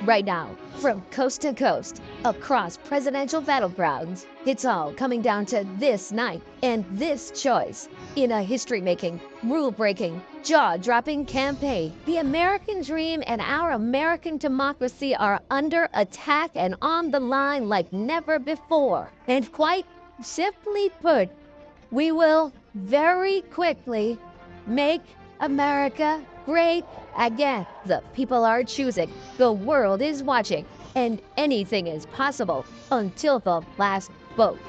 Right now, from coast to coast, across presidential battlegrounds, it's all coming down to this night and this choice. In a history-making, rule-breaking, jaw-dropping campaign, the American dream and our American democracy are under attack and on the line like never before. And quite simply put, we will very quickly make America great again. The people are choosing, the world is watching, and anything is possible until the last vote.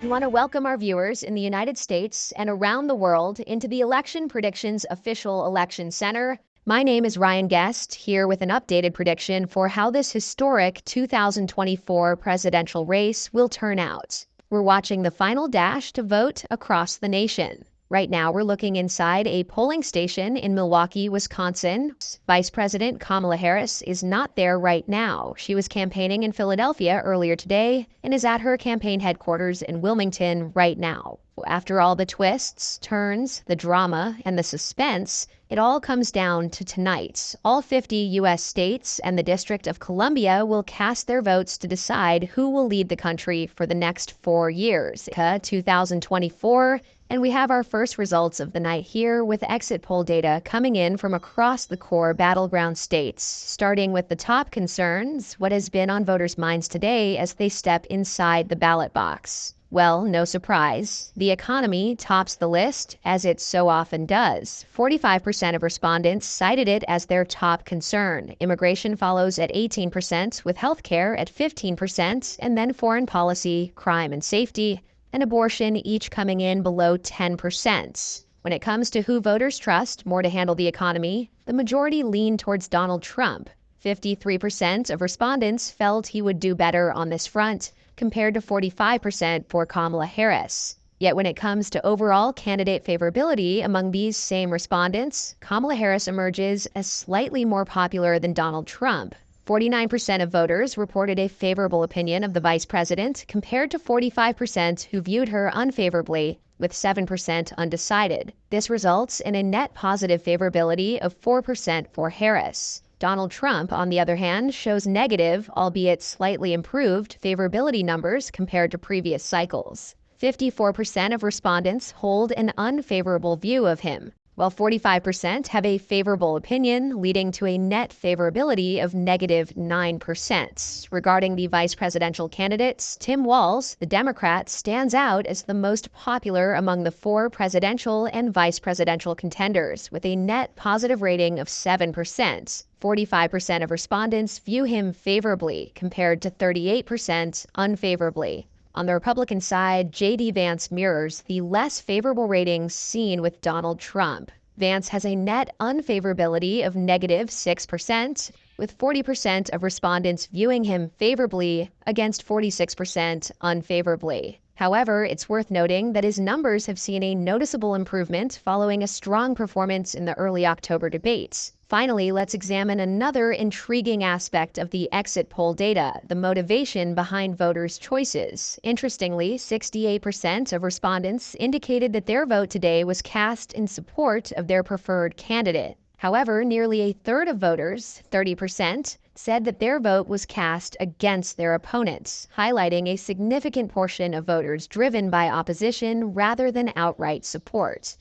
We want to welcome our viewers in the United States and around the world into the Election Predictions Official Election Center. My name is Ryan Guest, here with an updated prediction for how this historic 2024 presidential race will turn out. We're watching the final dash to vote across the nation. Right now, we're looking inside a polling station in Milwaukee, Wisconsin. Vice President Kamala Harris is not there right now. She was campaigning in Philadelphia earlier today and is at her campaign headquarters in Wilmington right now. After all the twists, turns, the drama, and the suspense, it all comes down to tonight. All 50 U.S. states and the District of Columbia will cast their votes to decide who will lead the country for the next 4 years. 2024, and we have our first results of the night here with exit poll data coming in from across the core battleground states. Starting with the top concerns, what has been on voters' minds today as they step inside the ballot box? Well, no surprise. The economy tops the list, as it so often does. 45% of respondents cited it as their top concern. Immigration follows at 18%, with healthcare at 15%, and then foreign policy, crime and safety, and abortion each coming in below 10%. When it comes to who voters trust more to handle the economy, the majority lean towards Donald Trump. 53% of respondents felt he would do better on this front, compared to 45% for Kamala Harris. Yet when it comes to overall candidate favorability among these same respondents, Kamala Harris emerges as slightly more popular than Donald Trump. 49% of voters reported a favorable opinion of the vice president, compared to 45% who viewed her unfavorably, with 7% undecided. This results in a net positive favorability of 4% for Harris. Donald Trump, on the other hand, shows negative, albeit slightly improved, favorability numbers compared to previous cycles. 54% of respondents hold an unfavorable view of him, while 45% have a favorable opinion, leading to a net favorability of negative 9%. Regarding the vice presidential candidates, Tim Walz, the Democrat, stands out as the most popular among the 4 presidential and vice presidential contenders, with a net positive rating of 7%. 45% of respondents view him favorably, compared to 38% unfavorably. On the Republican side, J.D. Vance mirrors the less favorable ratings seen with Donald Trump. Vance has a net unfavorability of negative 6%, with 40% of respondents viewing him favorably against 46% unfavorably. However, it's worth noting that his numbers have seen a noticeable improvement following a strong performance in the early October debates. Finally, let's examine another intriguing aspect of the exit poll data, the motivation behind voters' choices. Interestingly, 68% of respondents indicated that their vote today was cast in support of their preferred candidate. However, nearly a third of voters, 30%, said that their vote was cast against their opponents, highlighting a significant portion of voters driven by opposition rather than outright support.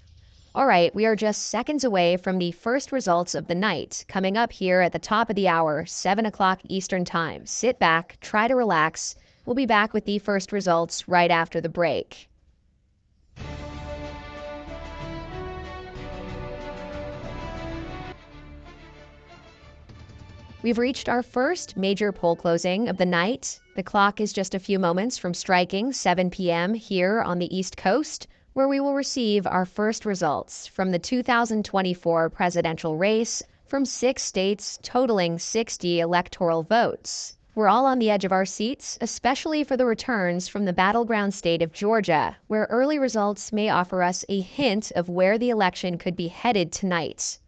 All right, we are just seconds away from the first results of the night, coming up here at the top of the hour, 7 o'clock Eastern Time. Sit back, try to relax. We'll be back with the first results right after the break. We've reached our first major poll closing of the night. The clock is just a few moments from striking 7 p.m. here on the East Coast, where we will receive our first results from the 2024 presidential race from 6 states totaling 60 electoral votes. We're all on the edge of our seats, especially for the returns from the battleground state of Georgia, where early results may offer us a hint of where the election could be headed tonight.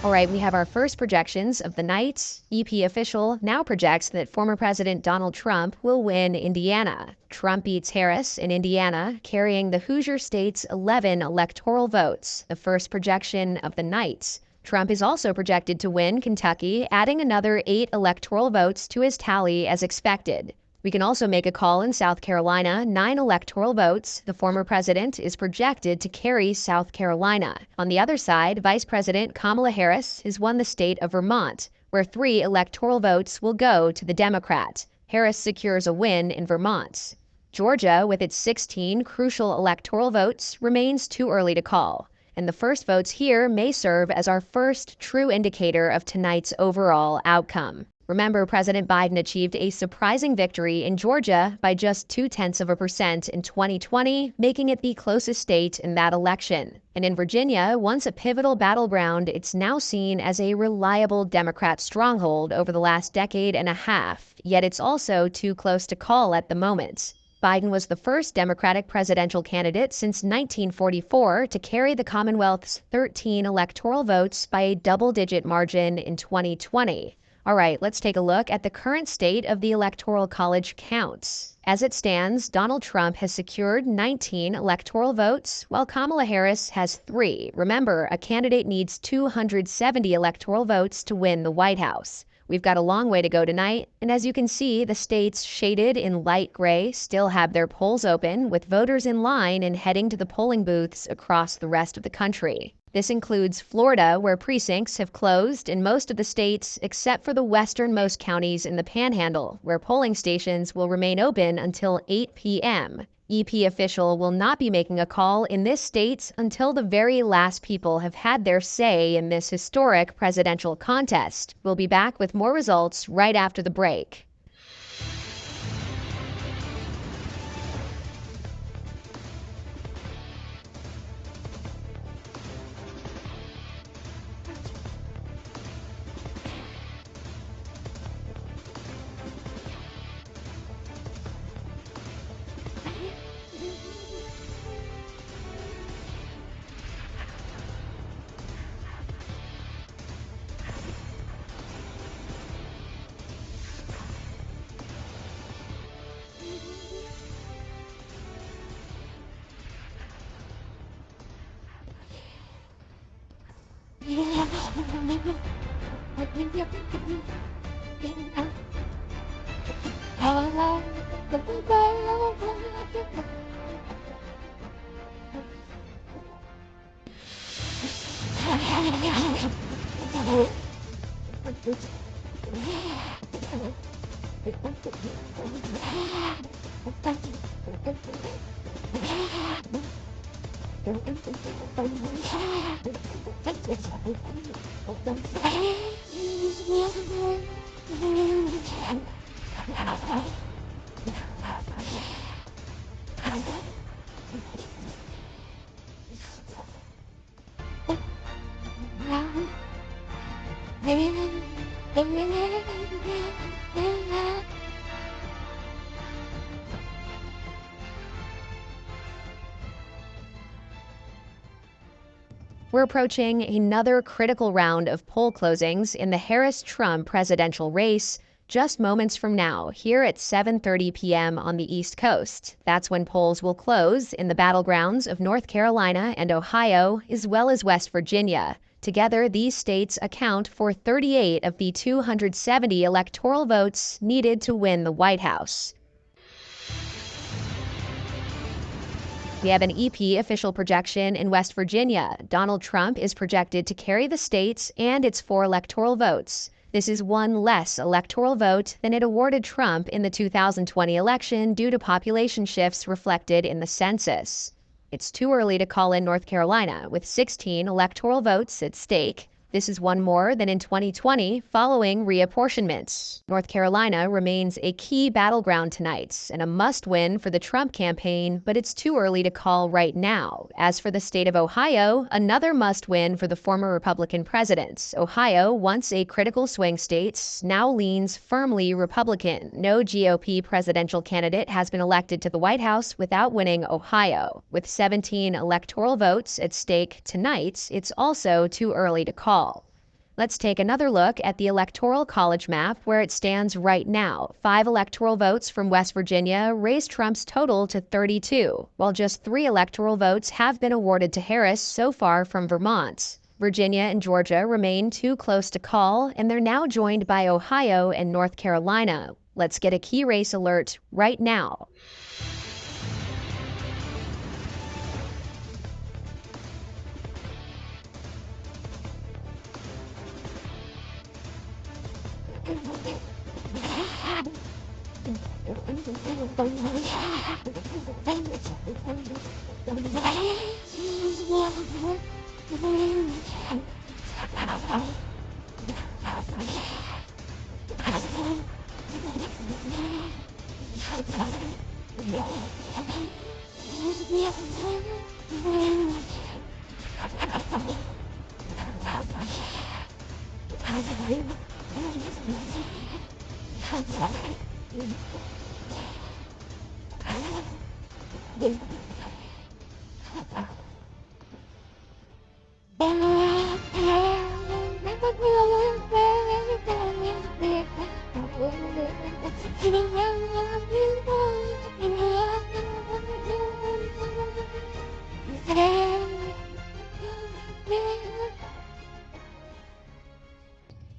All right, we have our first projections of the night. EP official now projects that former President Donald Trump will win Indiana. Trump beats Harris in Indiana, carrying the Hoosier state's 11 electoral votes, the first projection of the night. Trump is also projected to win Kentucky, adding another 8 electoral votes to his tally as expected. We can also make a call in South Carolina, 9 electoral votes. The former president is projected to carry South Carolina. On the other side, Vice President Kamala Harris has won the state of Vermont, where 3 electoral votes will go to the Democrat. Harris secures a win in Vermont. Georgia, with its 16 crucial electoral votes, remains too early to call. And the first votes here may serve as our first true indicator of tonight's overall outcome. Remember, President Biden achieved a surprising victory in Georgia by just 0.2% in 2020, making it the closest state in that election. And in Virginia, once a pivotal battleground, it's now seen as a reliable Democrat stronghold over the last decade and a half, yet it's also too close to call at the moment. Biden was the first Democratic presidential candidate since 1944 to carry the Commonwealth's 13 electoral votes by a double-digit margin in 2020. All right, let's take a look at the current state of the Electoral College counts. As it stands, Donald Trump has secured 19 electoral votes, while Kamala Harris has 3. Remember, a candidate needs 270 electoral votes to win the White House. We've got a long way to go tonight, and as you can see, the states shaded in light gray still have their polls open, with voters in line and heading to the polling booths across the rest of the country. This includes Florida, where precincts have closed in most of the states except for the westernmost counties in the Panhandle, where polling stations will remain open until 8 p.m. EP official will not be making a call in this state until the very last people have had their say in this historic presidential contest. We'll be back with more results right after the break. We're approaching another critical round of poll closings in the Harris-Trump presidential race just moments from now, here at 7:30 p.m. on the East Coast. That's when polls will close in the battlegrounds of North Carolina and Ohio, as well as West Virginia. Together, these states account for 38 of the 270 electoral votes needed to win the White House. We have an EP official projection in West Virginia. Donald Trump is projected to carry the state and its 4 electoral votes. This is one less electoral vote than it awarded Trump in the 2020 election due to population shifts reflected in the census. It's too early to call in North Carolina, with 16 electoral votes at stake. This is one more than in 2020 following reapportionment. North Carolina remains a key battleground tonight and a must-win for the Trump campaign, but it's too early to call right now. As for the state of Ohio, another must-win for the former Republican president. Ohio, once a critical swing state, now leans firmly Republican. No GOP presidential candidate has been elected to the White House without winning Ohio. With 17 electoral votes at stake tonight, it's also too early to call. Let's take another look at the Electoral College map where it stands right now. 5 electoral votes from West Virginia raised Trump's total to 32, while just 3 electoral votes have been awarded to Harris so far from Vermont. Virginia and Georgia remain too close to call, and they're now joined by Ohio and North Carolina. Let's get a key race alert right now.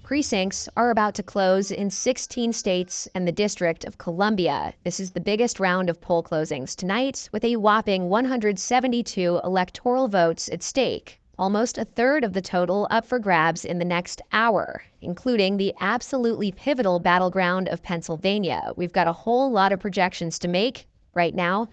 Precincts are about to close in 16 states and the District of Columbia. This is the biggest round of poll closings tonight, with a whopping 172 electoral votes at stake. Almost a third of the total up for grabs in the next hour, including the absolutely pivotal battleground of Pennsylvania. We've got a whole lot of projections to make right now.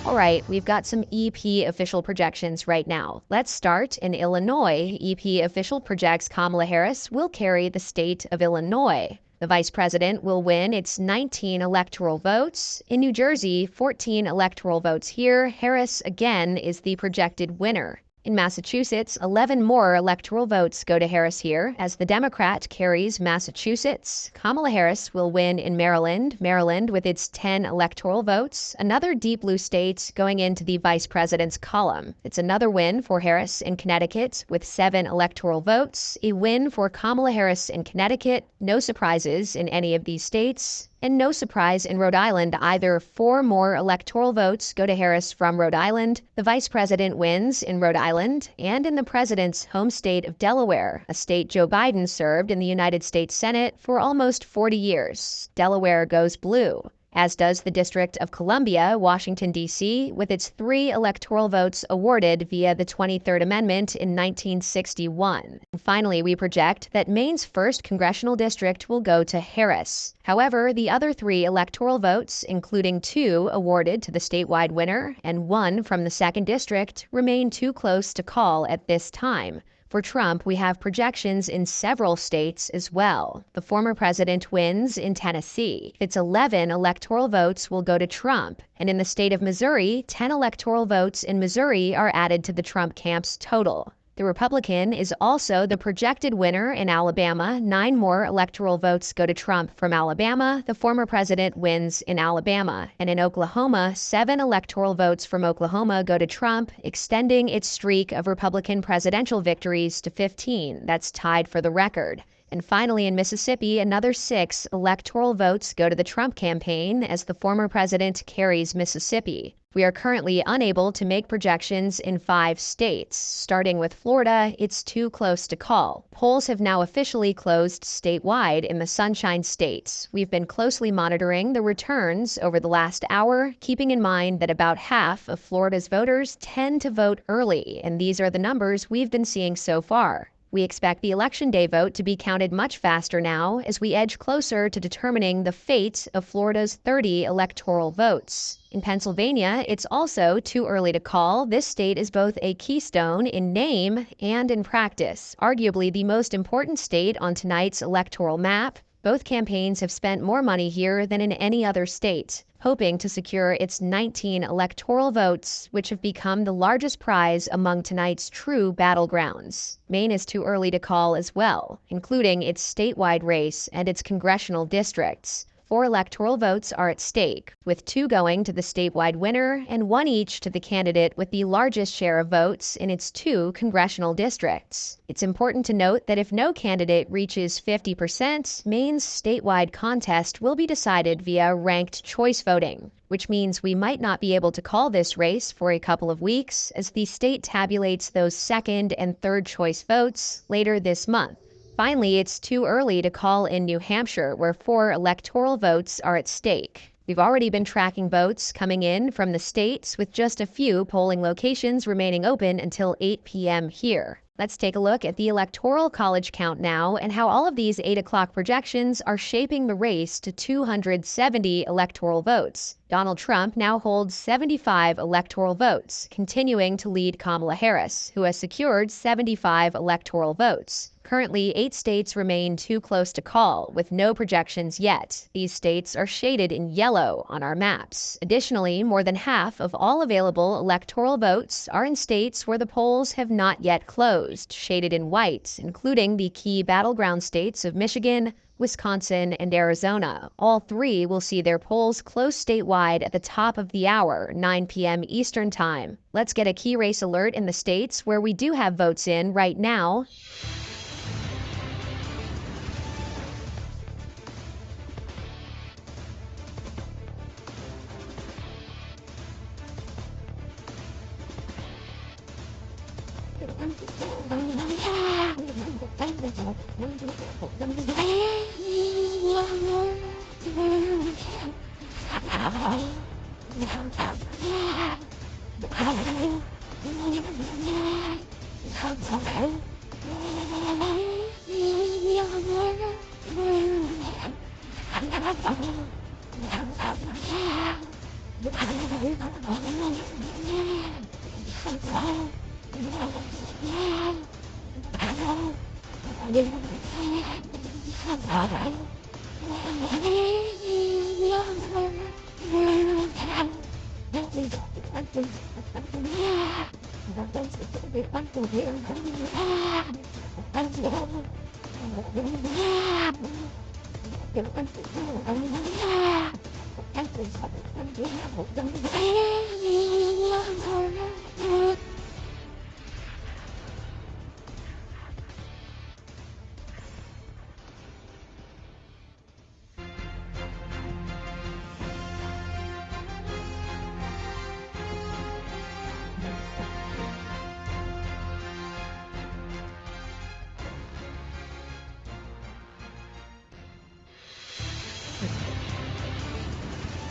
All right, we've got some EP official projections right now. Let's start in Illinois. EP official projects Kamala Harris will carry the state of Illinois. The vice president will win its 19 electoral votes. In New Jersey, 14 electoral votes here. Harris, again, is the projected winner. In Massachusetts, 11 more electoral votes go to Harris here, as the Democrat carries Massachusetts. Kamala Harris will win in Maryland with its 10 electoral votes, another deep blue state going into the vice president's column. It's another win for Harris in Connecticut with 7 electoral votes, a win for Kamala Harris in Connecticut, no surprises in any of these states. And no surprise in Rhode Island either. 4 more electoral votes go to Harris from Rhode Island. The vice president wins in Rhode Island and in the president's home state of Delaware, a state Joe Biden served in the United States Senate for almost 40 years. Delaware goes blue, as does the District of Columbia, Washington, D.C., with its 3 electoral votes awarded via the 23rd Amendment in 1961. And finally, we project that Maine's 1st congressional district will go to Harris. However, the other 3 electoral votes, including 2 awarded to the statewide winner and 1 from the 2nd district, remain too close to call at this time. For Trump, we have projections in several states as well. The former president wins in Tennessee. Its 11 electoral votes will go to Trump. And in the state of Missouri, 10 electoral votes in Missouri are added to the Trump camp's total. The Republican is also the projected winner in Alabama. 9 more electoral votes go to Trump from Alabama. The former president wins in Alabama. And in Oklahoma, 7 electoral votes from Oklahoma go to Trump, extending its streak of Republican presidential victories to 15. That's tied for the record. And finally, in Mississippi, another 6 electoral votes go to the Trump campaign as the former president carries Mississippi. We are currently unable to make projections in 5 states. Starting with Florida, it's too close to call. Polls have now officially closed statewide in the Sunshine States. We've been closely monitoring the returns over the last hour, keeping in mind that about half of Florida's voters tend to vote early, and these are the numbers we've been seeing so far. We expect the Election Day vote to be counted much faster now as we edge closer to determining the fate of Florida's 30 electoral votes. In Pennsylvania, it's also too early to call. This state is both a keystone in name and in practice, arguably the most important state on tonight's electoral map. Both campaigns have spent more money here than in any other state, hoping to secure its 19 electoral votes, which have become the largest prize among tonight's true battlegrounds. Maine is too early to call as well, including its statewide race and its congressional districts. 4 electoral votes are at stake, with 2 going to the statewide winner and 1 each to the candidate with the largest share of votes in its 2 congressional districts. It's important to note that if no candidate reaches 50%, Maine's statewide contest will be decided via ranked choice voting, which means we might not be able to call this race for a couple of weeks as the state tabulates those second and third choice votes later this month. Finally, it's too early to call in New Hampshire, where 4 electoral votes are at stake. We've already been tracking votes coming in from the states, with just a few polling locations remaining open until 8 p.m. here. Let's take a look at the Electoral College count now and how all of these 8 o'clock projections are shaping the race to 270 electoral votes. Donald Trump now holds 75 electoral votes, continuing to lead Kamala Harris, who has secured 75 electoral votes. Currently, 8 states remain too close to call, with no projections yet. These states are shaded in yellow on our maps. Additionally, more than half of all available electoral votes are in states where the polls have not yet closed, shaded in white, including the key battleground states of Michigan, Wisconsin, and Arizona. All 3 will see their polls close statewide at the top of the hour, 9 p.m. Eastern Time. Let's get a key race alert in the states where we do have votes in right now.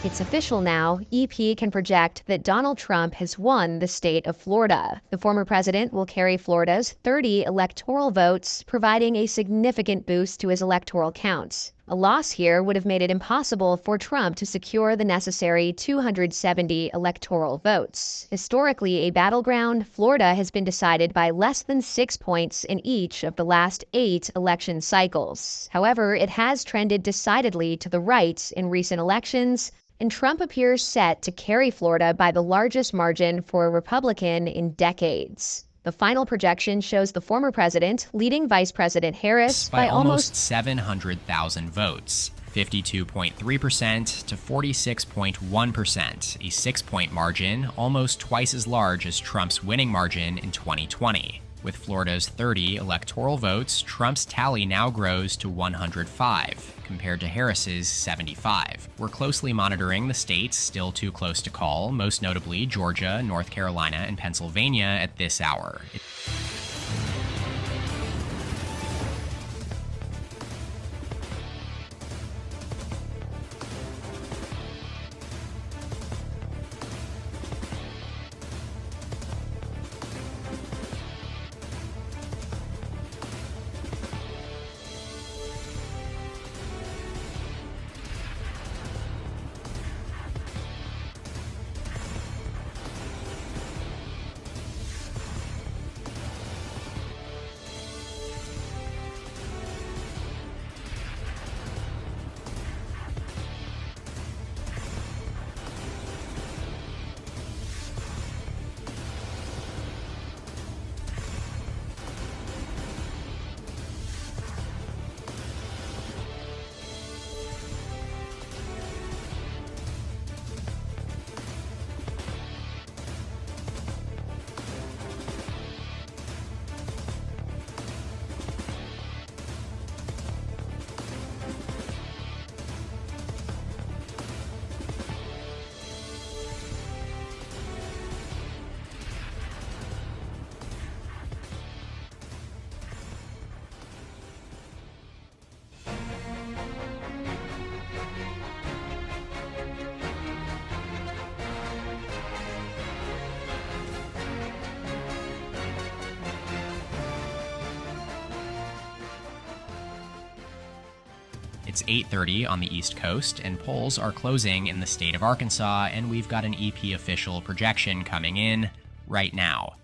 It's official now. EP can project that Donald Trump has won the state of Florida. The former president will carry Florida's 30 electoral votes, providing a significant boost to his electoral count. A loss here would have made it impossible for Trump to secure the necessary 270 electoral votes. Historically a battleground, Florida has been decided by less than 6 points in each of the last 8 election cycles. However, it has trended decidedly to the right in recent elections, and Trump appears set to carry Florida by the largest margin for a Republican in decades. The final projection shows the former president leading Vice President Harris by almost 700,000 votes, 52.3% to 46.1%, a 6-point margin almost twice as large as Trump's winning margin in 2020. With Florida's 30 electoral votes, Trump's tally now grows to 105, compared to Harris's 75. We're closely monitoring the states still too close to call, most notably Georgia, North Carolina, and Pennsylvania at this hour. It's 8:30 on the East Coast, and polls are closing in the state of Arkansas, and we've got an EP official projection coming in right now.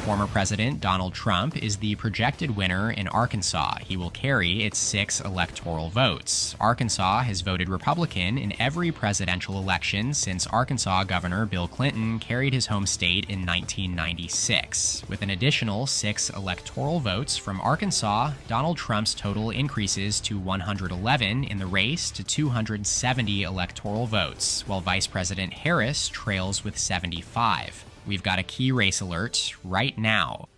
Former President Donald Trump is the projected winner in Arkansas. He will carry its 6 electoral votes. Arkansas has voted Republican in every presidential election since Arkansas Governor Bill Clinton carried his home state in 1996. With an additional 6 electoral votes from Arkansas, Donald Trump's total increases to 111 in the race to 270 electoral votes, while Vice President Harris trails with 75. We've got a key race alert right now.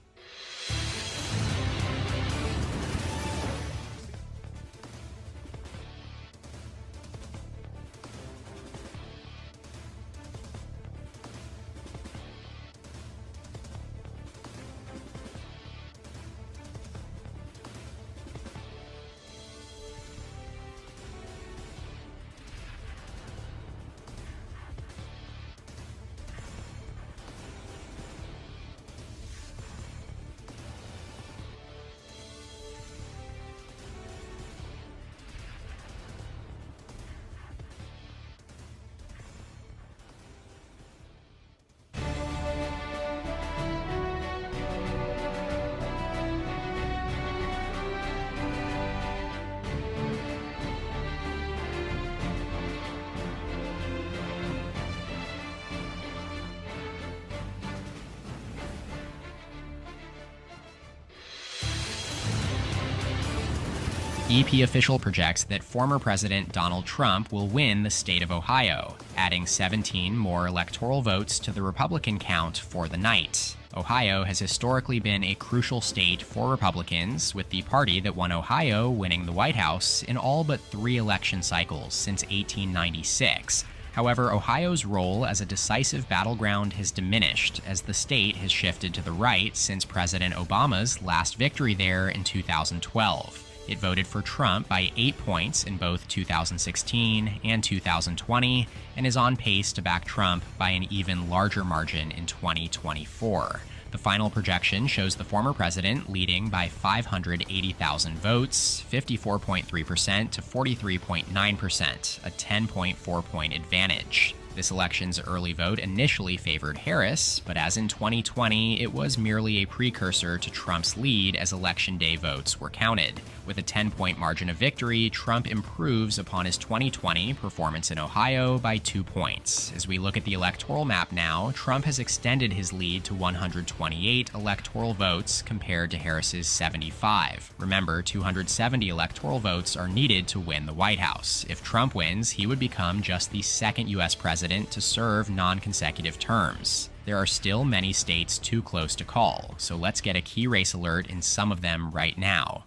EP official projects that former President Donald Trump will win the state of Ohio, adding 17 more electoral votes to the Republican count for the night. Ohio has historically been a crucial state for Republicans, with the party that won Ohio winning the White House in all but 3 election cycles since 1896. However, Ohio's role as a decisive battleground has diminished as the state has shifted to the right since President Obama's last victory there in 2012. It voted for Trump by 8 points in both 2016 and 2020, and is on pace to back Trump by an even larger margin in 2024. The final projection shows the former president leading by 580,000 votes, 54.3% to 43.9%, a 10.4-point advantage. This election's early vote initially favored Harris, but as in 2020, it was merely a precursor to Trump's lead as Election Day votes were counted. With a 10-point margin of victory, Trump improves upon his 2020 performance in Ohio by 2 points. As we look at the electoral map now, Trump has extended his lead to 128 electoral votes compared to Harris's 75. Remember, 270 electoral votes are needed to win the White House. If Trump wins, he would become just the second U.S. president to serve non-consecutive terms. There are still many states too close to call, so let's get a key race alert in some of them right now.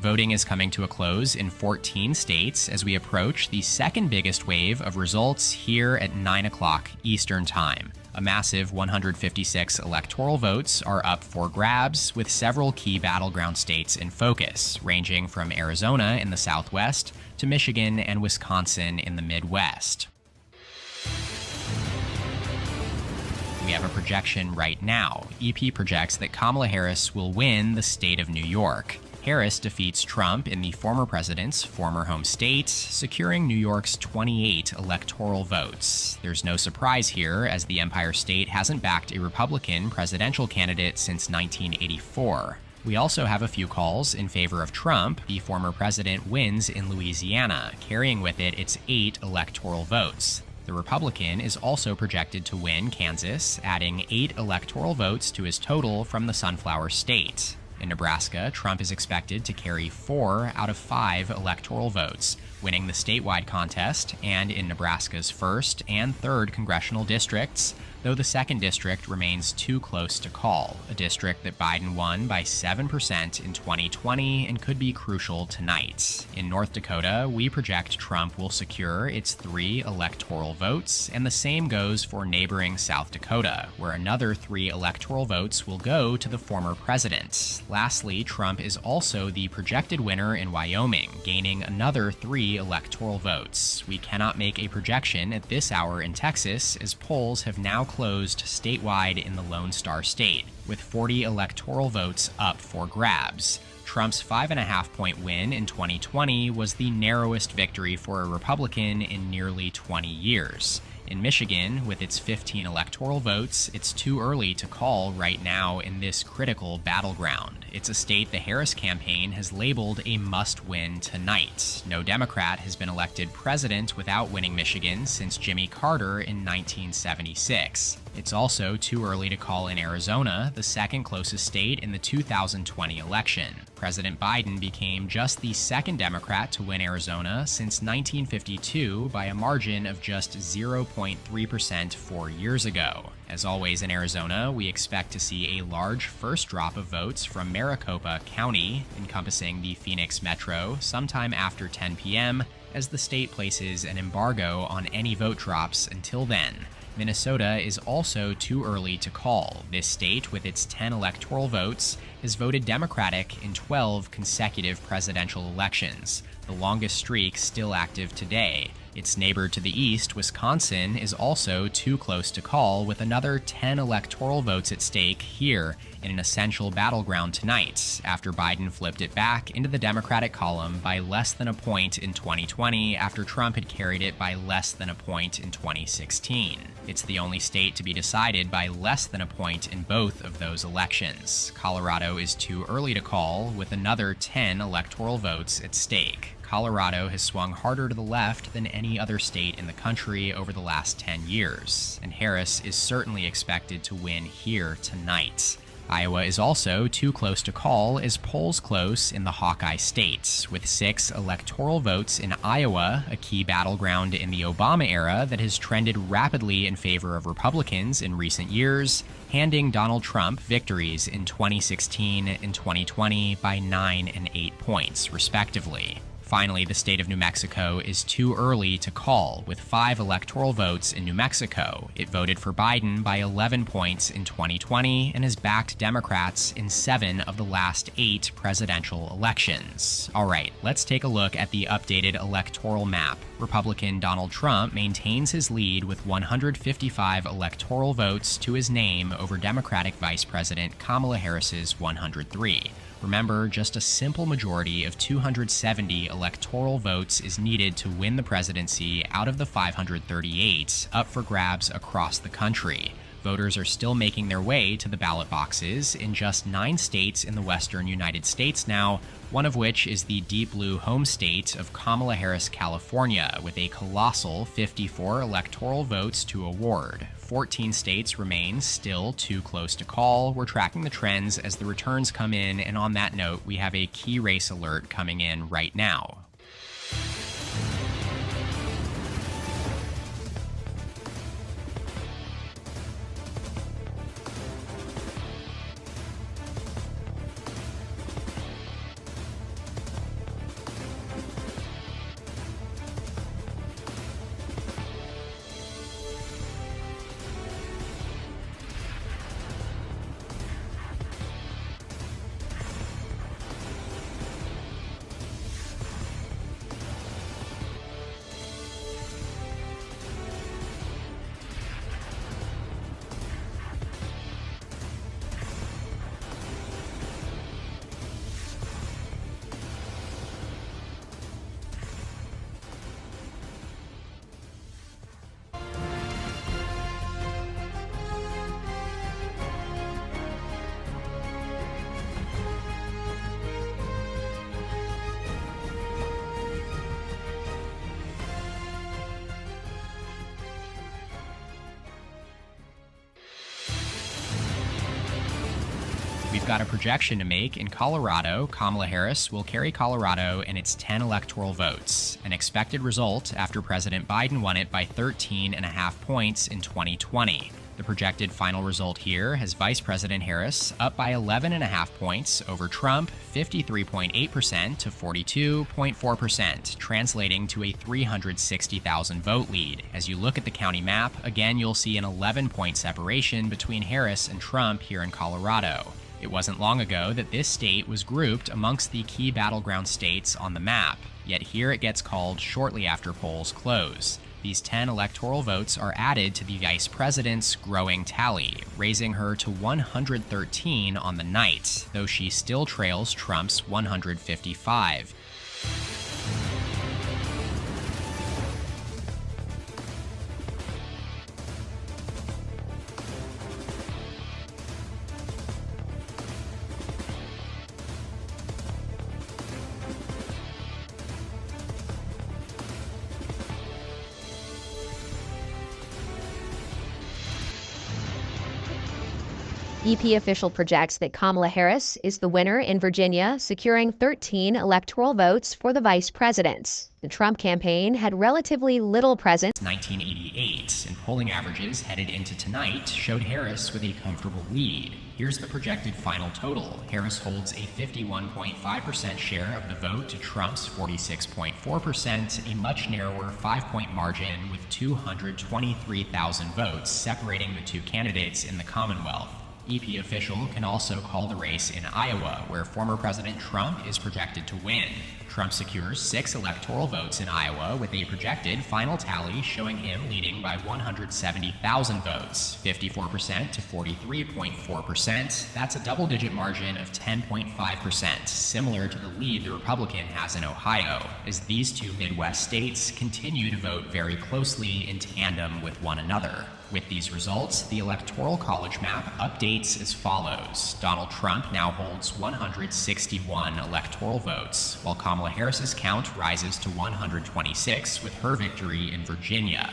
Voting is coming to a close in 14 states as we approach the second biggest wave of results here at 9 o'clock Eastern Time. A massive 156 electoral votes are up for grabs, with several key battleground states in focus, ranging from Arizona in the Southwest to Michigan and Wisconsin in the Midwest. We have a projection right now. EP projects that Kamala Harris will win the state of New York. Harris defeats Trump in the former president's former home state, securing New York's 28 electoral votes. There's no surprise here, as the Empire State hasn't backed a Republican presidential candidate since 1984. We also have a few calls in favor of Trump. The former president wins in Louisiana, carrying with it its 8 electoral votes. The Republican is also projected to win Kansas, adding 8 electoral votes to his total from the Sunflower State. In Nebraska, Trump is expected to carry 4 out of 5 electoral votes, winning the statewide contest, and in Nebraska's 1st and 3rd congressional districts, though the 2nd district remains too close to call, a district that Biden won by 7% in 2020 and could be crucial tonight. In North Dakota, we project Trump will secure its 3 electoral votes, and the same goes for neighboring South Dakota, where another 3 electoral votes will go to the former president. Lastly, Trump is also the projected winner in Wyoming, gaining another 3 electoral votes. We cannot make a projection at this hour in Texas, as polls have now closed statewide in the Lone Star State, with 40 electoral votes up for grabs. Trump's 5.5-point win in 2020 was the narrowest victory for a Republican in nearly 20 years. In Michigan, with its 15 electoral votes, it's too early to call right now in this critical battleground. It's a state the Harris campaign has labeled a must-win tonight. No Democrat has been elected president without winning Michigan since Jimmy Carter in 1976. It's also too early to call in Arizona, the second closest state in the 2020 election. President Biden became just the second Democrat to win Arizona since 1952 by a margin of just 0.3% 4 years ago. As always in Arizona, we expect to see a large first drop of votes from Maricopa County, encompassing the Phoenix metro, sometime after 10 p.m., as the state places an embargo on any vote drops until then. Minnesota is also too early to call. This state, with its 10 electoral votes, has voted Democratic in 12 consecutive presidential elections, the longest streak still active today. Its neighbor to the east, Wisconsin, is also too close to call, with another 10 electoral votes at stake here in an essential battleground tonight, after Biden flipped it back into the Democratic column by less than a point in 2020 after Trump had carried it by less than a point in 2016. It's the only state to be decided by less than a point in both of those elections. Colorado is too early to call, with another 10 electoral votes at stake. Colorado has swung harder to the left than any other state in the country over the last 10 years, and Harris is certainly expected to win here tonight. Iowa is also too close to call, as polls close in the Hawkeye states, with 6 electoral votes in Iowa, a key battleground in the Obama era that has trended rapidly in favor of Republicans in recent years, handing Donald Trump victories in 2016 and 2020 by 9 and 8 points, respectively. Finally, the state of New Mexico is too early to call, with 5 electoral votes in New Mexico. It voted for Biden by 11 points in 2020 and has backed Democrats in 7 of the last 8 presidential elections. All right, let's take a look at the updated electoral map. Republican Donald Trump maintains his lead with 155 electoral votes to his name over Democratic Vice President Kamala Harris's 103. Remember, just a simple majority of 270 electoral votes is needed to win the presidency out of the 538 up for grabs across the country. Voters are still making their way to the ballot boxes in just 9 states in the western United States now, one of which is the deep blue home state of Kamala Harris, California, with a colossal 54 electoral votes to award. 14 states remain still too close to call. We're tracking the trends as the returns come in, and on that note, we have a key race alert coming in right now. We've got a projection to make in Colorado. Kamala Harris will carry Colorado in its 10 electoral votes, an expected result after President Biden won it by 13.5 points in 2020. The projected final result here has Vice President Harris up by 11.5 points over Trump, 53.8% to 42.4%, translating to a 360,000 vote lead. As you look at the county map, again you'll see an 11-point separation between Harris and Trump here in Colorado. It wasn't long ago that this state was grouped amongst the key battleground states on the map, yet here it gets called shortly after polls close. These 10 electoral votes are added to the vice president's growing tally, raising her to 113 on the night, though she still trails Trump's 155. EP official projects that Kamala Harris is the winner in Virginia, securing 13 electoral votes for the vice president. The Trump campaign had relatively little presence. 1988, and polling averages headed into tonight showed Harris with a comfortable lead. Here's the projected final total. Harris holds a 51.5% share of the vote to Trump's 46.4%, a much narrower 5-point margin with 223,000 votes separating the two candidates in the Commonwealth. EP official can also call the race in Iowa, where former President Trump is projected to win. Trump secures 6 electoral votes in Iowa with a projected final tally showing him leading by 170,000 votes, 54% to 43.4%. That's a double-digit margin of 10.5%, similar to the lead the Republican has in Ohio, as these two Midwest states continue to vote very closely in tandem with one another. With these results, the Electoral College map updates as follows. Donald Trump now holds 161 electoral votes, while Kamala Harris's count rises to 126 with her victory in Virginia.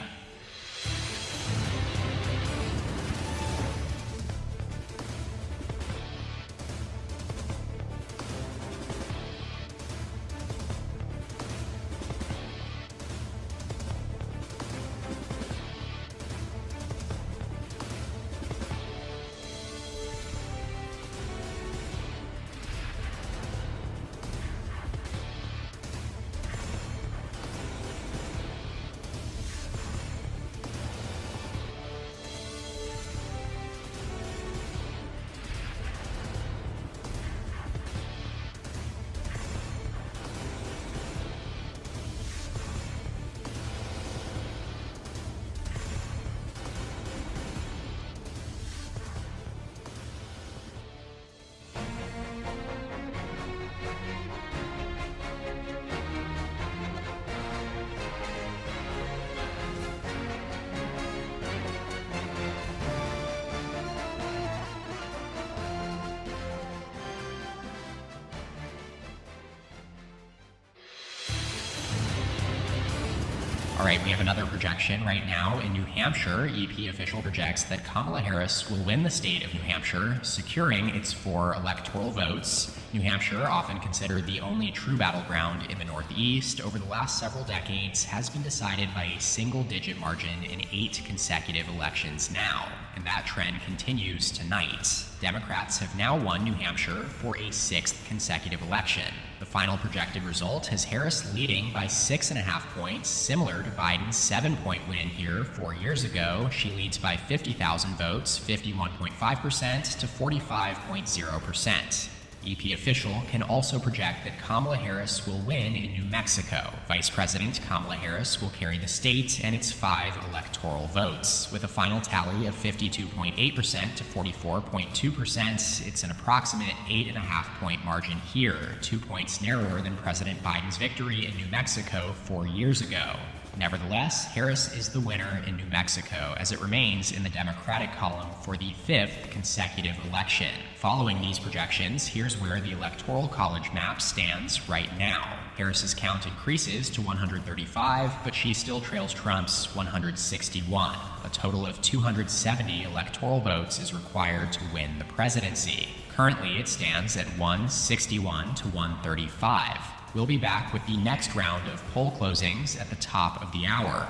All right, we have another projection right now in New Hampshire. EP official projects that Kamala Harris will win the state of New Hampshire, securing its 4 electoral votes. New Hampshire, often considered the only true battleground in the Northeast, over the last several decades has been decided by a single-digit margin in 8 consecutive elections now, and that trend continues tonight. Democrats have now won New Hampshire for a 6th consecutive election. The final projected result has Harris leading by 6.5 points, similar to Biden's 7-point win here 4 years ago. She leads by 50,000 votes, 51.5% to 45.0%. EP official can also project that Kamala Harris will win in New Mexico. Vice President Kamala Harris will carry the state and its 5 electoral votes. With a final tally of 52.8% to 44.2%, it's an approximate 8.5-point margin here, 2 points narrower than President Biden's victory in New Mexico 4 years ago. Nevertheless, Harris is the winner in New Mexico, as it remains in the Democratic column for the 5th consecutive election. Following these projections, here's where the Electoral College map stands right now. Harris's count increases to 135, but she still trails Trump's 161. A total of 270 electoral votes is required to win the presidency. Currently, it stands at 161 to 135. We'll be back with the next round of poll closings at the top of the hour.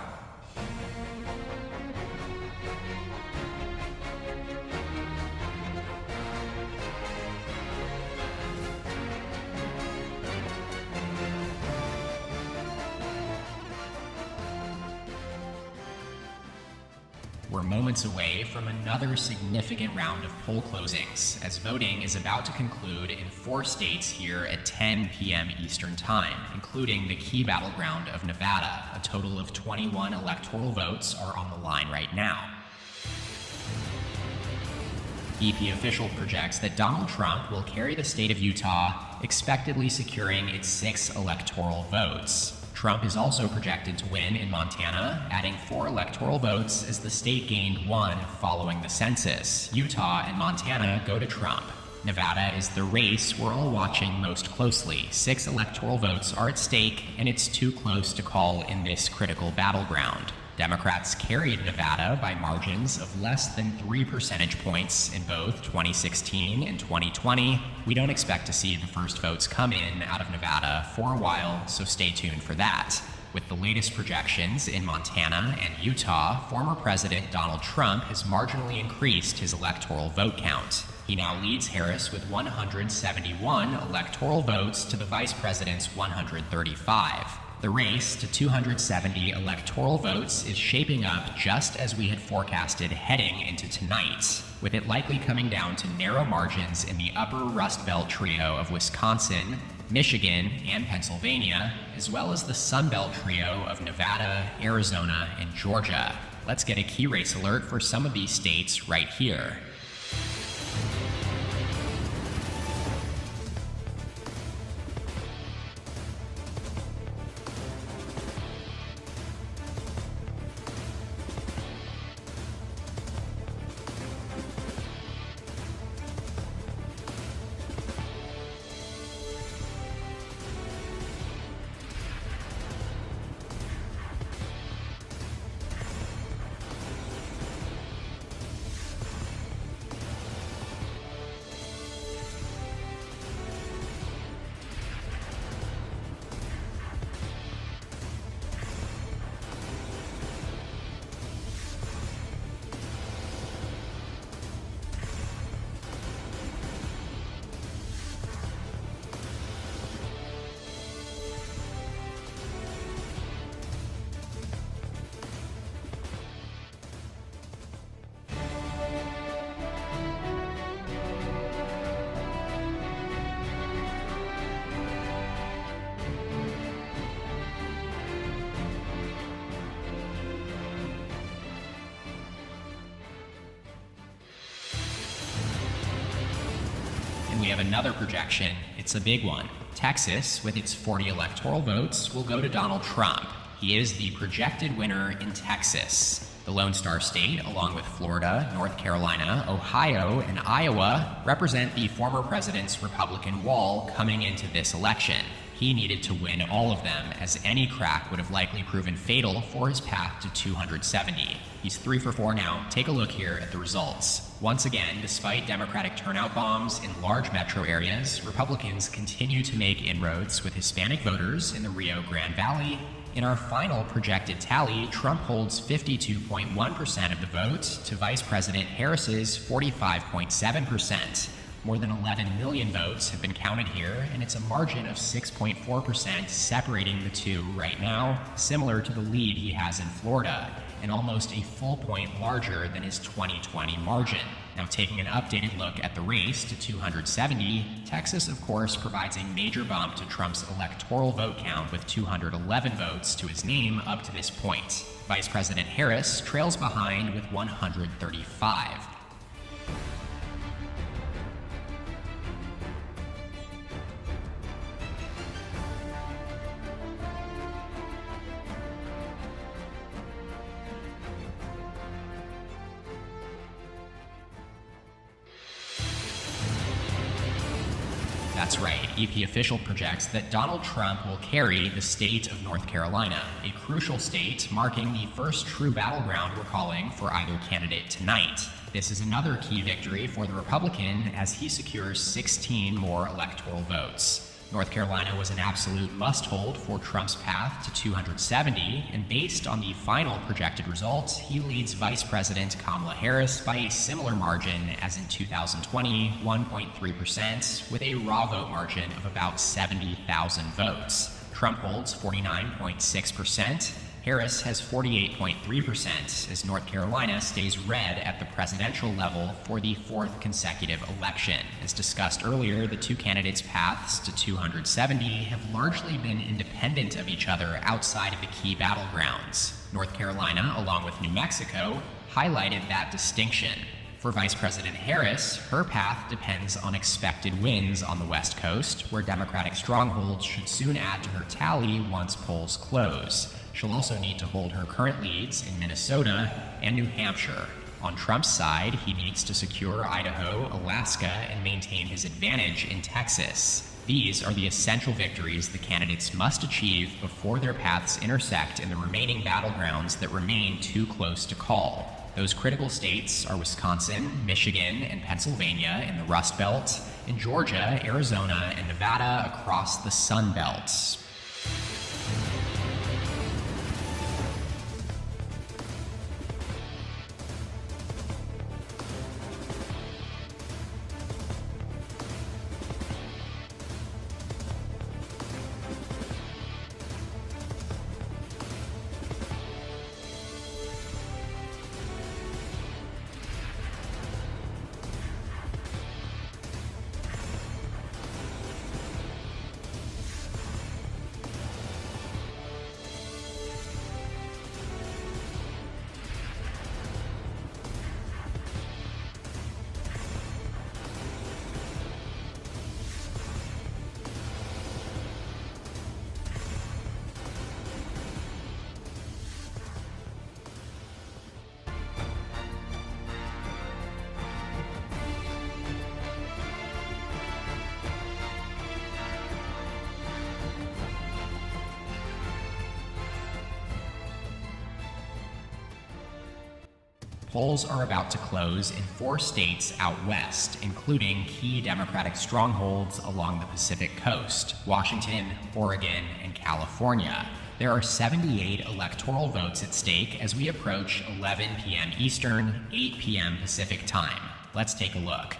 We're moments away from another significant round of poll closings, as voting is about to conclude in 4 states here at 10 p.m. Eastern Time, including the key battleground of Nevada. A total of 21 electoral votes are on the line right now. EP official projects that Donald Trump will carry the state of Utah, expectedly securing its 6 electoral votes. Trump is also projected to win in Montana, adding 4 electoral votes as the state gained 1 following the census. Utah and Montana go to Trump. Nevada is the race we're all watching most closely. 6 electoral votes are at stake, and it's too close to call in this critical battleground. Democrats carried Nevada by margins of less than 3 percentage points in both 2016 and 2020. We don't expect to see the first votes come in out of Nevada for a while, so stay tuned for that. With the latest projections in Montana and Utah, former President Donald Trump has marginally increased his electoral vote count. He now leads Harris with 171 electoral votes to the vice president's 135. The race to 270 electoral votes is shaping up just as we had forecasted heading into tonight, with it likely coming down to narrow margins in the upper Rust Belt trio of Wisconsin, Michigan, and Pennsylvania, as well as the Sun Belt trio of Nevada, Arizona, and Georgia. Let's get a key race alert for some of these states right here. We have another projection. It's a big one. Texas, with its 40 electoral votes, will go to Donald Trump. He is the projected winner in Texas. The Lone Star State, along with Florida, North Carolina, Ohio, and Iowa, represent the former president's Republican wall coming into this election. He needed to win all of them, as any crack would have likely proven fatal for his path to 270. He's 3 for 4 now. Take a look here at the results. Once again, despite Democratic turnout bombs in large metro areas, Republicans continue to make inroads with Hispanic voters in the Rio Grande Valley. In our final projected tally, Trump holds 52.1% of the vote to Vice President Harris's 45.7%. More than 11 million votes have been counted here, and it's a margin of 6.4% separating the two right now, similar to the lead he has in Florida, and almost a full point larger than his 2020 margin. Now, taking an updated look at the race to 270, Texas, of course, provides a major bump to Trump's electoral vote count with 211 votes to his name up to this point. Vice President Harris trails behind with 135. That's right. EP Official projects that Donald Trump will carry the state of North Carolina, a crucial state marking the first true battleground we're calling for either candidate tonight. This is another key victory for the Republican as he secures 16 more electoral votes. North Carolina was an absolute must-hold for Trump's path to 270, and based on the final projected results, he leads Vice President Kamala Harris by a similar margin as in 2020, 1.3%, with a raw vote margin of about 70,000 votes. Trump holds 49.6%. Harris has 48.3% as North Carolina stays red at the presidential level for the fourth consecutive election. As discussed earlier, the two candidates' paths to 270 have largely been independent of each other outside of the key battlegrounds. North Carolina, along with New Mexico, highlighted that distinction. For Vice President Harris, her path depends on expected wins on the West Coast, where Democratic strongholds should soon add to her tally once polls close. She'll also need to hold her current leads in Minnesota and New Hampshire. On Trump's side, he needs to secure Idaho, Alaska, and maintain his advantage in Texas. These are the essential victories the candidates must achieve before their paths intersect in the remaining battlegrounds that remain too close to call. Those critical states are Wisconsin, Michigan, and Pennsylvania in the Rust Belt, and Georgia, Arizona, and Nevada across the Sun Belt. Polls are about to close in 4 states out west, including key Democratic strongholds along the Pacific Coast: Washington, Oregon, and California. There are 78 electoral votes at stake as we approach 11 p.m. Eastern, 8 p.m. Pacific time. Let's take a look.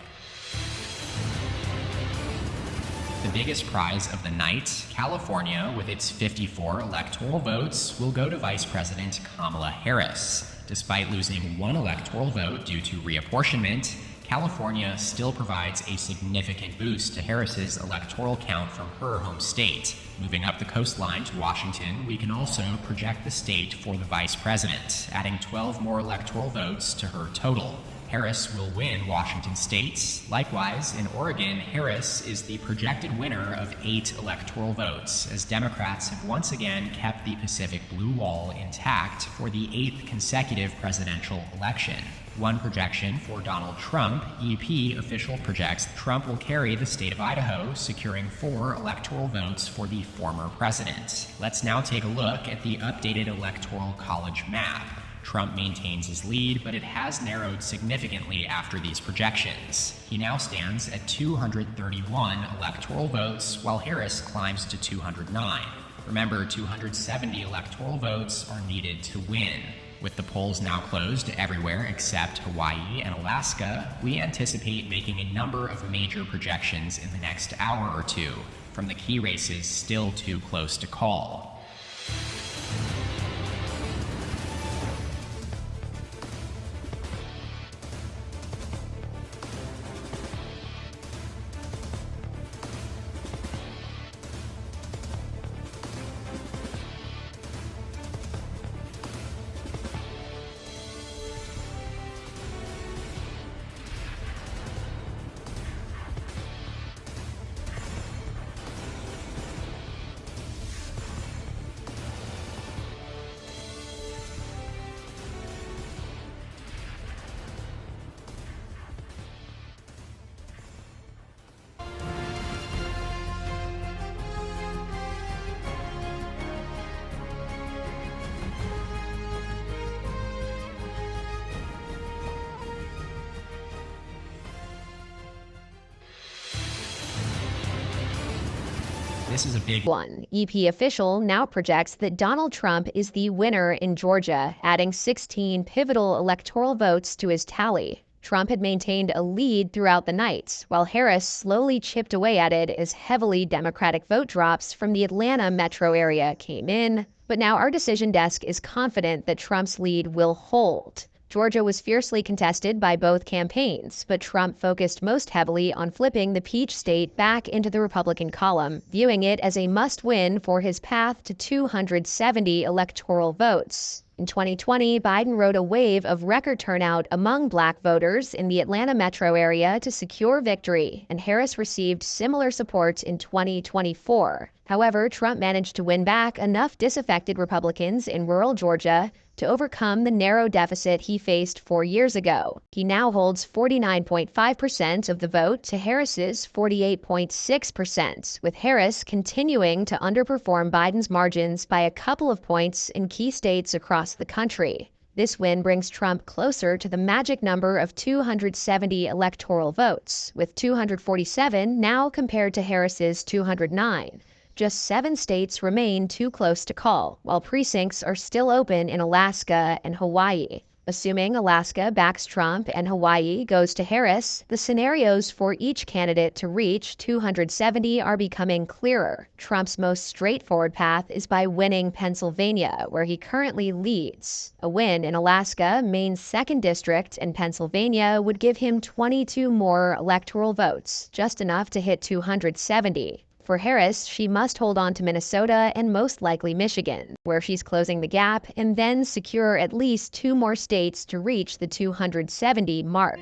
The biggest prize of the night, California, with its 54 electoral votes, will go to Vice President Kamala Harris. Despite losing 1 electoral vote due to reapportionment, California still provides a significant boost to Harris's electoral count from her home state. Moving up the coastline to Washington, we can also project the state for the vice president, adding 12 more electoral votes to her total. Harris will win Washington state. Likewise, in Oregon, Harris is the projected winner of 8 electoral votes, as Democrats have once again kept the Pacific Blue Wall intact for the 8th consecutive presidential election. One projection for Donald Trump, EP Official projects Trump will carry the state of Idaho, securing 4 electoral votes for the former president. Let's now take a look at the updated Electoral College map. Trump maintains his lead, but it has narrowed significantly after these projections. He now stands at 231 electoral votes, while Harris climbs to 209. Remember, 270 electoral votes are needed to win. With the polls now closed everywhere except Hawaii and Alaska, we anticipate making a number of major projections in the next hour or two, from the key races still too close to call. This is a big one. EP official now projects that Donald Trump is the winner in Georgia, adding 16 pivotal electoral votes to his tally. Trump had maintained a lead throughout the night, while Harris slowly chipped away at it as heavily Democratic vote drops from the Atlanta metro area came in. But now our decision desk is confident that Trump's lead will hold. Georgia was fiercely contested by both campaigns, but Trump focused most heavily on flipping the Peach State back into the Republican column, viewing it as a must-win for his path to 270 electoral votes. In 2020, Biden rode a wave of record turnout among black voters in the Atlanta metro area to secure victory, and Harris received similar support in 2024. However, Trump managed to win back enough disaffected Republicans in rural Georgia to overcome the narrow deficit he faced 4 years ago. He now holds 49.5% of the vote to Harris's 48.6%, with Harris continuing to underperform Biden's margins by a couple of points in key states across the country. This win brings Trump closer to the magic number of 270 electoral votes, with 247 now compared to Harris's 209. Just 7 states remain too close to call, while precincts are still open in Alaska and Hawaii. Assuming Alaska backs Trump and Hawaii goes to Harris, the scenarios for each candidate to reach 270 are becoming clearer. Trump's most straightforward path is by winning Pennsylvania, where he currently leads. A win in Alaska, Maine's 2nd district, and Pennsylvania would give him 22 more electoral votes, just enough to hit 270. For Harris, she must hold on to Minnesota and most likely Michigan, where she's closing the gap, and then secure at least 2 more states to reach the 270 mark.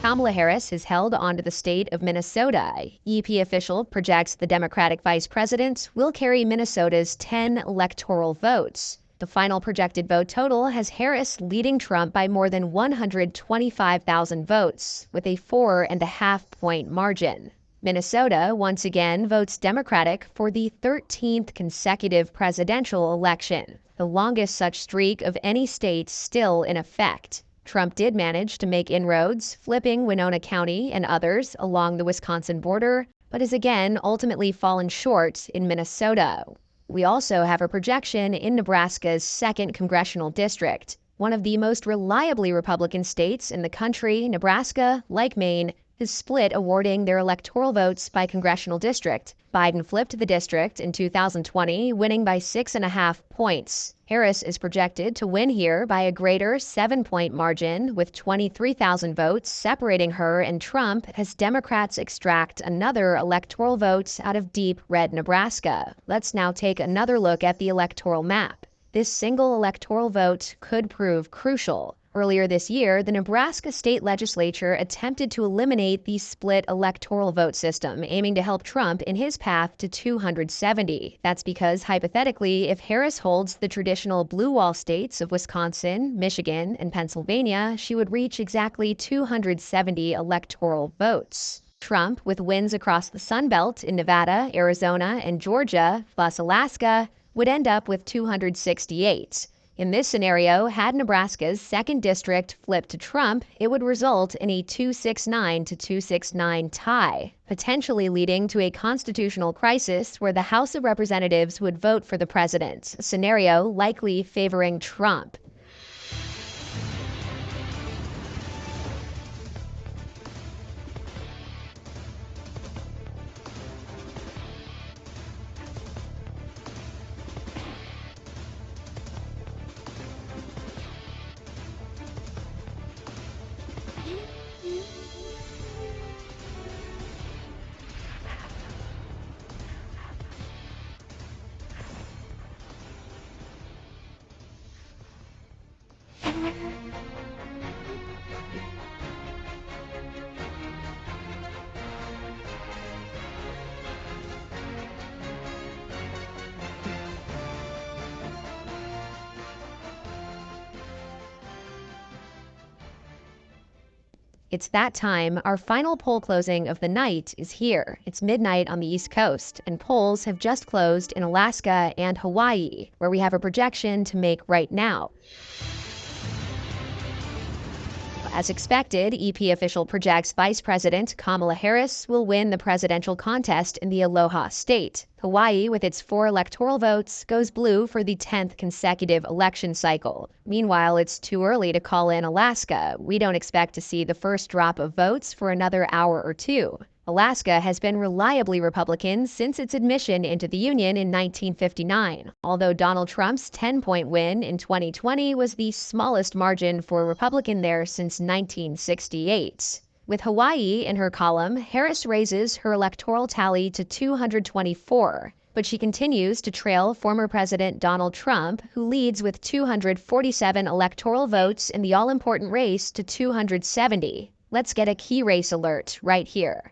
Kamala Harris has held onto the state of Minnesota. EP official projects the Democratic vice president will carry Minnesota's 10 electoral votes. The final projected vote total has Harris leading Trump by more than 125,000 votes, with a 4.5-point margin. Minnesota once again votes Democratic for the 13th consecutive presidential election, the longest such streak of any state still in effect. Trump did manage to make inroads, flipping Winona County and others along the Wisconsin border, but has again ultimately fallen short in Minnesota. We also have a projection in Nebraska's 2nd congressional district. One of the most reliably Republican states in the country, Nebraska, like Maine, has split awarding their electoral votes by congressional district. Biden flipped the district in 2020, winning by 6.5 points. Harris is projected to win here by a greater 7-point margin, with 23,000 votes separating her and Trump as Democrats extract another electoral vote out of deep red Nebraska. Let's now take another look at the electoral map. This single electoral vote could prove crucial. Earlier this year, the Nebraska state legislature attempted to eliminate the split electoral vote system, aiming to help Trump in his path to 270. That's because, hypothetically, if Harris holds the traditional blue wall states of Wisconsin, Michigan, and Pennsylvania, she would reach exactly 270 electoral votes. Trump, with wins across the Sun Belt in Nevada, Arizona, and Georgia, plus Alaska, would end up with 268. In this scenario, had Nebraska's 2nd district flipped to Trump, it would result in a 269 to 269 tie, potentially leading to a constitutional crisis where the House of Representatives would vote for the president, a scenario likely favoring Trump. It's that time. Our final poll closing of the night is here. It's midnight on the East Coast, and polls have just closed in Alaska and Hawaii, where we have a projection to make right now. As expected, EP official projects Vice President Kamala Harris will win the presidential contest in the Aloha State. Hawaii, with its 4 electoral votes, goes blue for the 10th consecutive election cycle. Meanwhile, it's too early to call in Alaska. We don't expect to see the first drop of votes for another hour or two. Alaska has been reliably Republican since its admission into the Union in 1959, although Donald Trump's 10-point win in 2020 was the smallest margin for a Republican there since 1968. With Hawaii in her column, Harris raises her electoral tally to 224, but she continues to trail former President Donald Trump, who leads with 247 electoral votes in the all-important race to 270. Let's get a key race alert right here.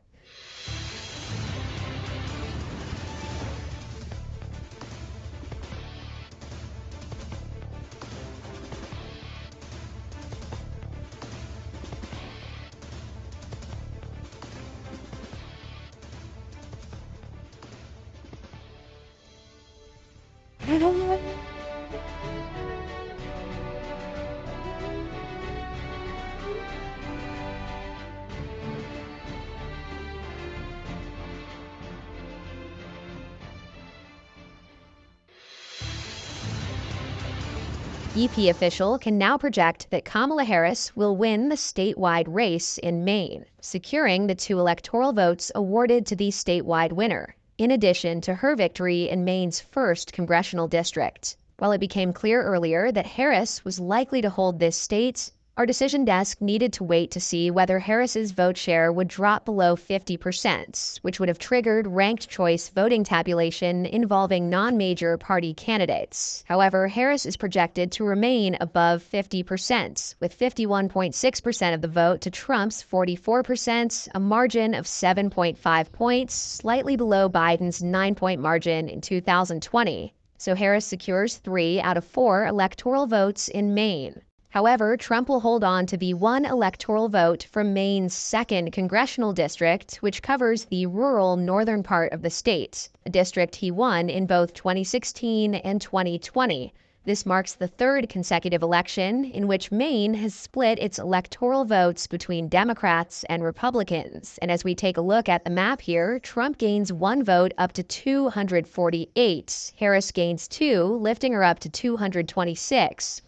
EP official can now project that Kamala Harris will win the statewide race in Maine, securing the 2 electoral votes awarded to the statewide winner, in addition to her victory in Maine's 1st congressional district. While it became clear earlier that Harris was likely to hold this state, our decision desk needed to wait to see whether Harris's vote share would drop below 50%, which would have triggered ranked choice voting tabulation involving non-major party candidates. However, Harris is projected to remain above 50%, with 51.6% of the vote to Trump's 44%, a margin of 7.5 points, slightly below Biden's 9-point margin in 2020. So Harris secures 3 out of 4 electoral votes in Maine. However, Trump will hold on to the 1 electoral vote from Maine's 2nd congressional district, which covers the rural northern part of the state, a district he won in both 2016 and 2020. This marks the 3rd consecutive election in which Maine has split its electoral votes between Democrats and Republicans. And as we take a look at the map here, Trump gains 1 vote up to 248. Harris gains 2, lifting her up to 226.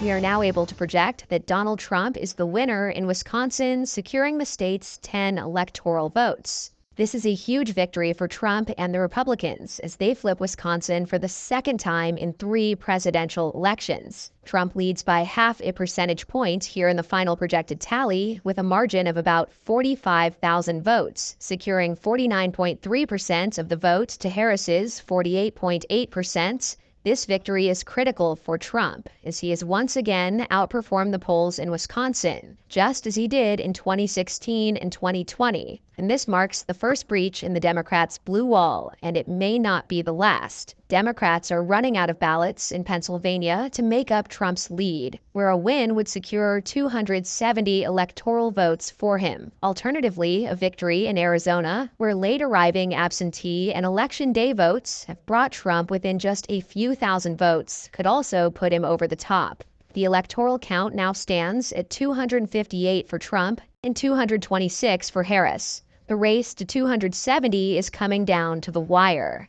We are now able to project that Donald Trump is the winner in Wisconsin, securing the state's 10 electoral votes. This is a huge victory for Trump and the Republicans as they flip Wisconsin for the 2nd time in 3 presidential elections. Trump leads by half a percentage point here in the final projected tally, with a margin of about 45,000 votes, securing 49.3% of the vote to Harris's 48.8%. This victory is critical for Trump, as he has once again outperformed the polls in Wisconsin, just as he did in 2016 and 2020. And this marks the first breach in the Democrats' blue wall, and it may not be the last. Democrats are running out of ballots in Pennsylvania to make up Trump's lead, where a win would secure 270 electoral votes for him. Alternatively, a victory in Arizona, where late-arriving absentee and election day votes have brought Trump within just a few thousand votes, could also put him over the top. The electoral count now stands at 258 for Trump and 226 for Harris. The race to 270 is coming down to the wire.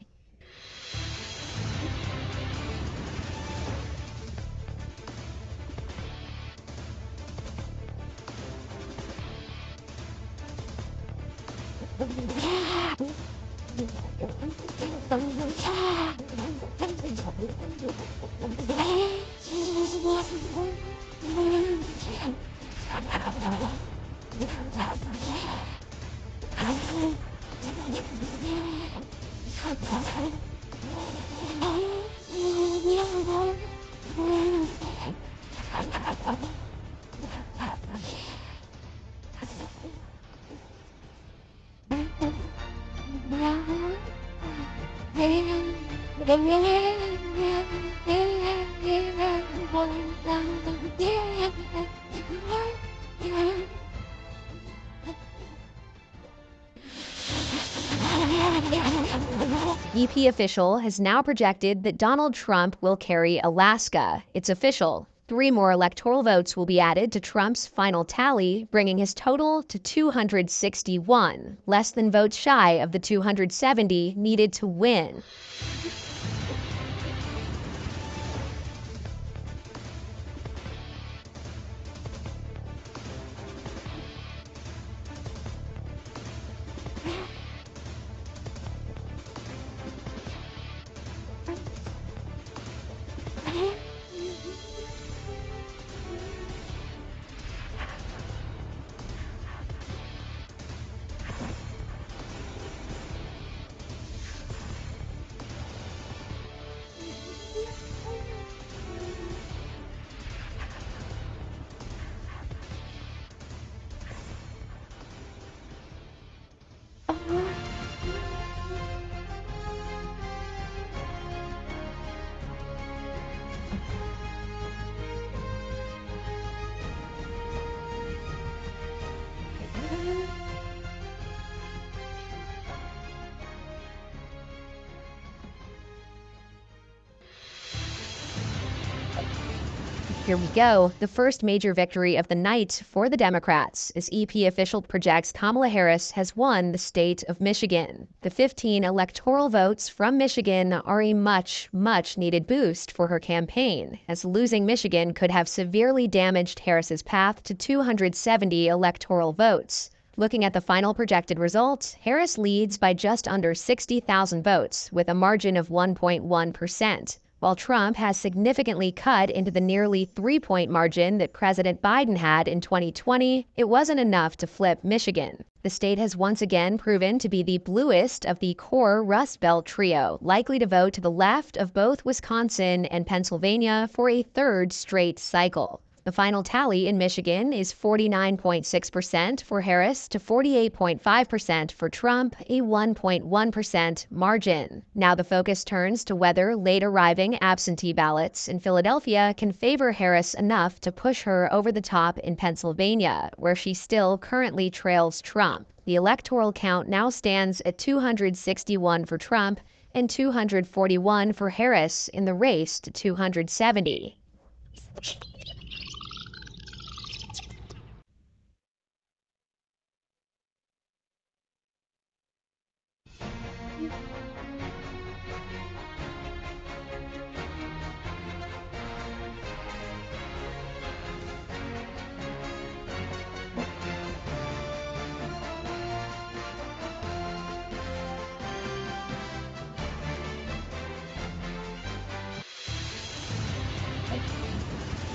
EP official has now projected that Donald Trump will carry Alaska. It's official. 3 more electoral votes will be added to Trump's final tally, bringing his total to 261, less than votes shy of the 270 needed to win. Here we go. The first major victory of the night for the Democrats, as EP official projects Kamala Harris has won the state of Michigan. The 15 electoral votes from Michigan are a much needed boost for her campaign, as losing Michigan could have severely damaged Harris's path to 270 electoral votes. Looking at the final projected result, Harris leads by just under 60,000 votes, with a margin of 1.1%. While Trump has significantly cut into the nearly 3-point margin that President Biden had in 2020, it wasn't enough to flip Michigan. The state has once again proven to be the bluest of the core Rust Belt trio, likely to vote to the left of both Wisconsin and Pennsylvania for a third straight cycle. The final tally in Michigan is 49.6% for Harris to 48.5% for Trump, a 1.1% margin. Now the focus turns to whether late-arriving absentee ballots in Philadelphia can favor Harris enough to push her over the top in Pennsylvania, where she still currently trails Trump. The electoral count now stands at 261 for Trump and 241 for Harris in the race to 270.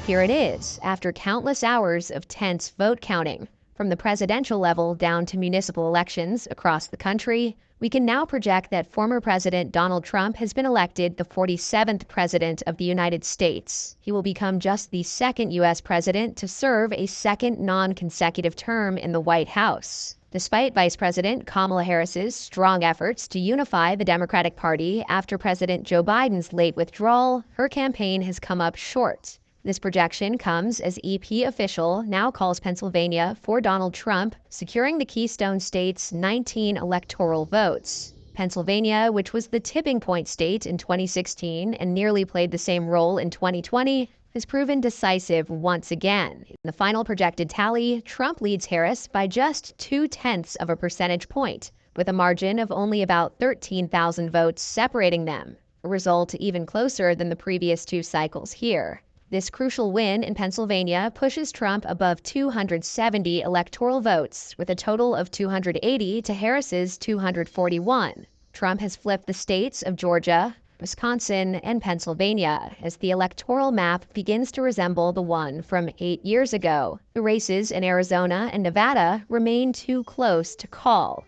Here it is, after countless hours of tense vote counting. From the presidential level down to municipal elections across the country, we can now project that former President Donald Trump has been elected the 47th President of the United States. He will become just the second U.S. president to serve a second non-consecutive term in the White House. Despite Vice President Kamala Harris's strong efforts to unify the Democratic Party after President Joe Biden's late withdrawal, her campaign has come up short. This projection comes as EP official now calls Pennsylvania for Donald Trump, securing the Keystone State's 19 electoral votes. Pennsylvania, which was the tipping point state in 2016 and nearly played the same role in 2020, has proven decisive once again. In the final projected tally, Trump leads Harris by just 0.2 of a percentage point, with a margin of only about 13,000 votes separating them, a result even closer than the previous 2 cycles here. This crucial win in Pennsylvania pushes Trump above 270 electoral votes, with a total of 280 to Harris's 241. Trump has flipped the states of Georgia, Wisconsin, and Pennsylvania as the electoral map begins to resemble the one from 8 years ago. The races in Arizona and Nevada remain too close to call.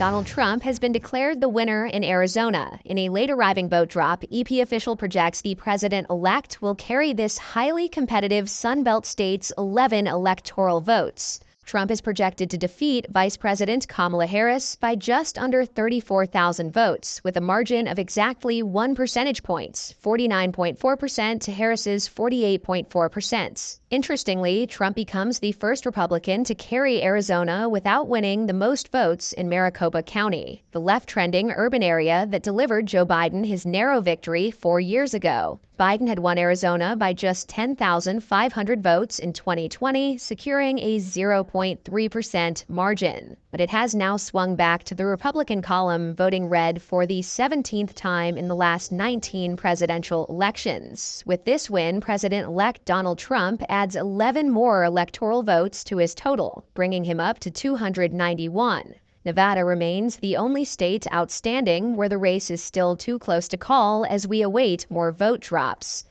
Donald Trump has been declared the winner in Arizona. In a late-arriving vote drop, EP official projects the president-elect will carry this highly competitive Sunbelt state's 11 electoral votes. Trump is projected to defeat Vice President Kamala Harris by just under 34,000 votes, with a margin of exactly 1 percentage point, 49.4% to Harris's 48.4%. Interestingly, Trump becomes the first Republican to carry Arizona without winning the most votes in Maricopa County, the left-trending urban area that delivered Joe Biden his narrow victory 4 years ago. Biden had won Arizona by just 10,500 votes in 2020, securing a 0.3% margin. But it has now swung back to the Republican column, voting red for the 17th time in the last 19 presidential elections. With this win, President-elect Donald Trump adds 11 more electoral votes to his total, bringing him up to 291. Nevada remains the only state outstanding where the race is still too close to call as we await more vote drops.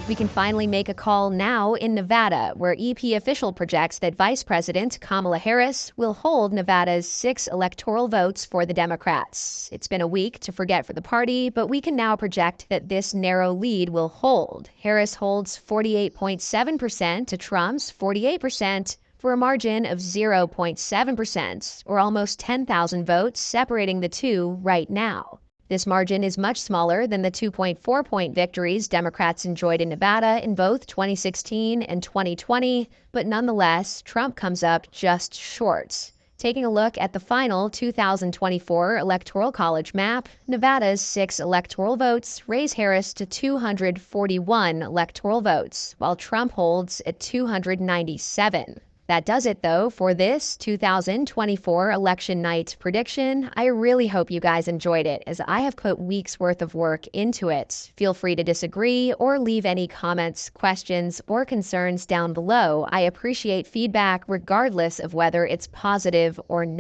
We can finally make a call now in Nevada, where EP official projects that Vice President Kamala Harris will hold Nevada's 6 electoral votes for the Democrats. It's been a week to forget for the party, but we can now project that this narrow lead will hold. Harris holds 48.7% to Trump's 48%, for a margin of 0.7%, or almost 10,000 votes separating the two right now. This margin is much smaller than the 2.4-point victories Democrats enjoyed in Nevada in both 2016 and 2020, but nonetheless, Trump comes up just short. Taking a look at the final 2024 Electoral College map, Nevada's 6 electoral votes raise Harris to 241 electoral votes, while Trump holds at 297. That does it, though, for this 2024 election night prediction. I really hope you guys enjoyed it, as I have put weeks' worth of work into it. Feel free to disagree or leave any comments, questions, or concerns down below. I appreciate feedback regardless of whether it's positive or negative.